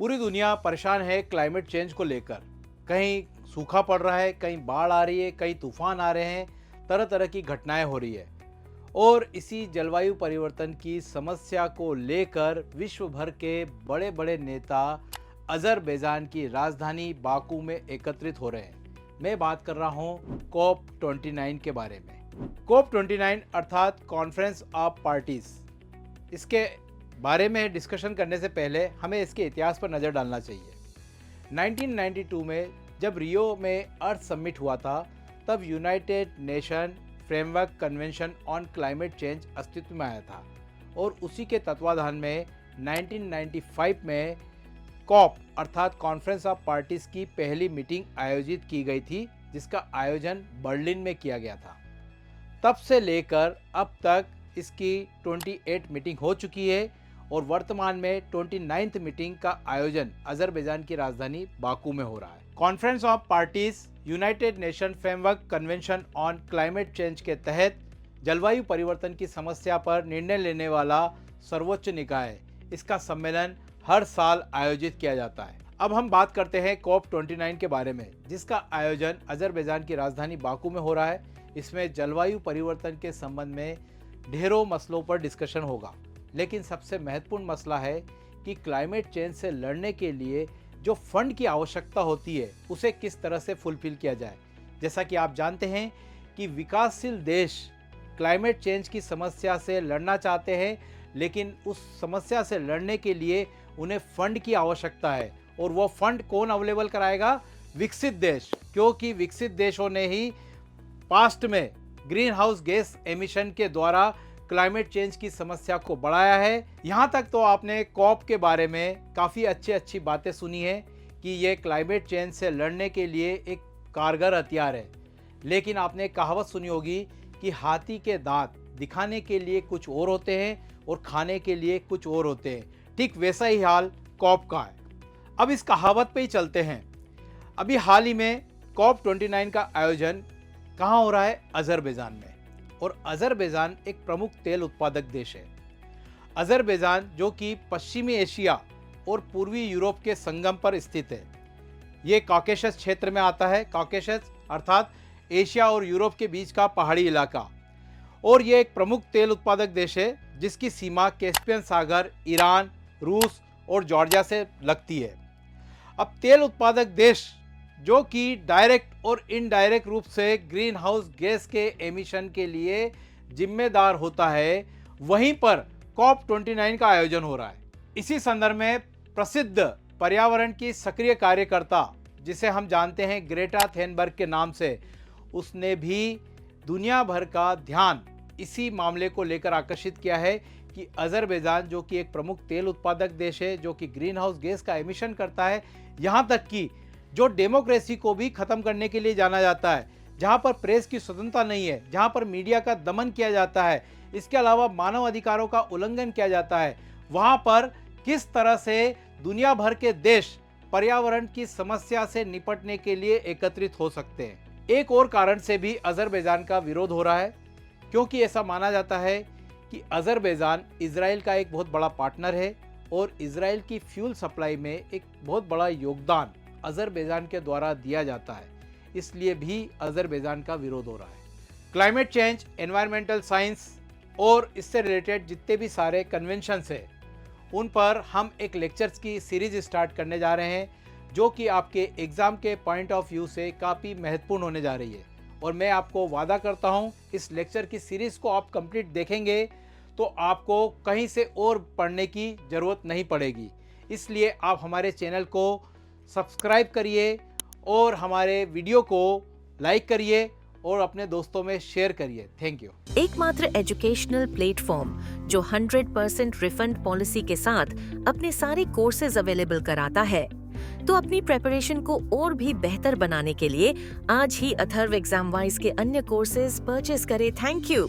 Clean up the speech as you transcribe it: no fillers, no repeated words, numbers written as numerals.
पूरी दुनिया परेशान है क्लाइमेट चेंज को लेकर। कहीं सूखा पड़ रहा है, कहीं बाढ़ आ रही है, कहीं तूफान आ रहे हैं, तरह तरह की घटनाएं हो रही है। और इसी जलवायु परिवर्तन की समस्या को लेकर विश्व भर के बड़े बड़े नेता अज़रबैजान की राजधानी बाकू में एकत्रित हो रहे हैं। मैं बात कर रहा हूं कॉप 29 के बारे में। कॉप 29 अर्थात कॉन्फ्रेंस ऑफ पार्टीज। इसके बारे में डिस्कशन करने से पहले हमें इसके इतिहास पर नज़र डालना चाहिए। 1992 में जब रियो में अर्थ समिट हुआ था, तब United nation framework convention on climate change अस्तित्व में आया था और उसी के तत्वाधान में 1995 में कॉप अर्थात कॉन्फ्रेंस ऑफ पार्टीज की पहली मीटिंग आयोजित की गई थी, जिसका आयोजन बर्लिन में किया गया था। तब से लेकर अब तक इसकी 28 मीटिंग हो चुकी है और वर्तमान में 29th मीटिंग का आयोजन अज़रबैजान की राजधानी बाकू में हो रहा है। Conference of parties United nation framework convention on climate change के तहत जलवायु परिवर्तन की समस्या पर निर्णय लेने वाला सर्वोच्च निकाय है। इसका सम्मेलन हर साल आयोजित किया जाता है। अब हम बात करते हैं कॉप 29 के बारे में, जिसका आयोजन अज़रबैजान की राजधानी बाकू में हो रहा है। इसमें जलवायु परिवर्तन के संबंध में ढेरों मसलों पर डिस्कशन होगा, लेकिन सबसे महत्वपूर्ण मसला है कि क्लाइमेट चेंज से लड़ने के लिए जो फंड की आवश्यकता होती है उसे किस तरह से फुलफिल किया जाए। जैसा कि आप जानते हैं कि विकासशील देश क्लाइमेट चेंज की समस्या से लड़ना चाहते हैं, लेकिन उस समस्या से लड़ने के लिए उन्हें फंड की आवश्यकता है। और वो फंड कौन अवेलेबल कराएगा? विकसित देश, क्योंकि विकसित देशों ने ही पास्ट में ग्रीन हाउस गैस एमिशन के द्वारा क्लाइमेट चेंज की समस्या को बढ़ाया है। यहाँ तक तो आपने कॉप के बारे में काफ़ी अच्छी बातें सुनी है कि ये क्लाइमेट चेंज से लड़ने के लिए एक कारगर हथियार है, लेकिन आपने कहावत सुनी होगी कि हाथी के दांत दिखाने के लिए कुछ और होते हैं और खाने के लिए कुछ और होते हैं। ठीक वैसा ही हाल कॉप का है। अब इस कहावत पे ही चलते हैं। अभी हाल ही में कॉप 29 का आयोजन कहाँ हो रहा है? अज़रबैजान में। और अज़रबैजान एक प्रमुख तेल उत्पादक देश है। अज़रबैजान जो कि पश्चिमी एशिया और पूर्वी यूरोप के संगम पर स्थित है। ये कॉकेशस क्षेत्र में आता है। कॉकेशस अर्थात एशिया और यूरोप के बीच का पहाड़ी इलाका। और ये एक प्रमुख तेल उत्पादक देश है, जिसकी सीमा कैस्पियन सागर, ईरान, रूस और जॉर्जिया से लगती है। अब तेल उत्पादक देश जो कि डायरेक्ट और इनडायरेक्ट रूप से ग्रीन हाउस गैस के एमिशन के लिए जिम्मेदार होता है, वहीं पर कॉप 29 का आयोजन हो रहा है। इसी संदर्भ में प्रसिद्ध पर्यावरण की सक्रिय कार्यकर्ता, जिसे हम जानते हैं ग्रेटा थेनबर्ग के नाम से, उसने भी दुनिया भर का ध्यान इसी मामले को लेकर आकर्षित किया है कि अज़रबैजान जो कि एक प्रमुख तेल उत्पादक देश है, जो कि ग्रीन हाउस गैस का एमिशन करता है, यहाँ तक कि जो डेमोक्रेसी को भी खत्म करने के लिए जाना जाता है, जहाँ पर प्रेस की स्वतंत्रता नहीं है, जहाँ पर मीडिया का दमन किया जाता है, इसके अलावा मानव अधिकारों का उल्लंघन किया जाता है, वहाँ पर किस तरह से दुनिया भर के देश पर्यावरण की समस्या से निपटने के लिए एकत्रित हो सकते हैं। एक और कारण से भी अज़रबैजान का विरोध हो रहा है, क्योंकि ऐसा माना जाता है कि अज़रबैजान इजराइल का एक बहुत बड़ा पार्टनर है और इजराइल की फ्यूल सप्लाई में एक बहुत बड़ा योगदान अज़रबैजान के द्वारा दिया जाता है। इसलिए भी अज़रबैजान का विरोध हो रहा है। क्लाइमेट चेंज, एनवायरमेंटल साइंस और इससे रिलेटेड जितने भी सारे कन्वेंशंस हैं, उन पर हम एक लेक्चर्स की सीरीज स्टार्ट करने जा रहे हैं, जो कि आपके एग्ज़ाम के पॉइंट ऑफ व्यू से काफ़ी महत्वपूर्ण होने जा रही है। और मैं आपको वादा करता हूं, इस लेक्चर की सीरीज़ को आप कंप्लीट देखेंगे तो आपको कहीं से और पढ़ने की ज़रूरत नहीं पड़ेगी। इसलिए आप हमारे चैनल को सब्सक्राइब करिए और हमारे वीडियो को लाइक करिए और अपने दोस्तों में शेयर करिए। Thank you. एकमात्र एजुकेशनल प्लेटफॉर्म जो 100% रिफंड पॉलिसी के साथ अपने सारे कोर्सेज अवेलेबल कराता है। तो अपनी प्रेपरेशन को और भी बेहतर बनाने के लिए आज ही अथर्व एग्जाम वाइज के अन्य कोर्सेज परचेज करें। Thank you.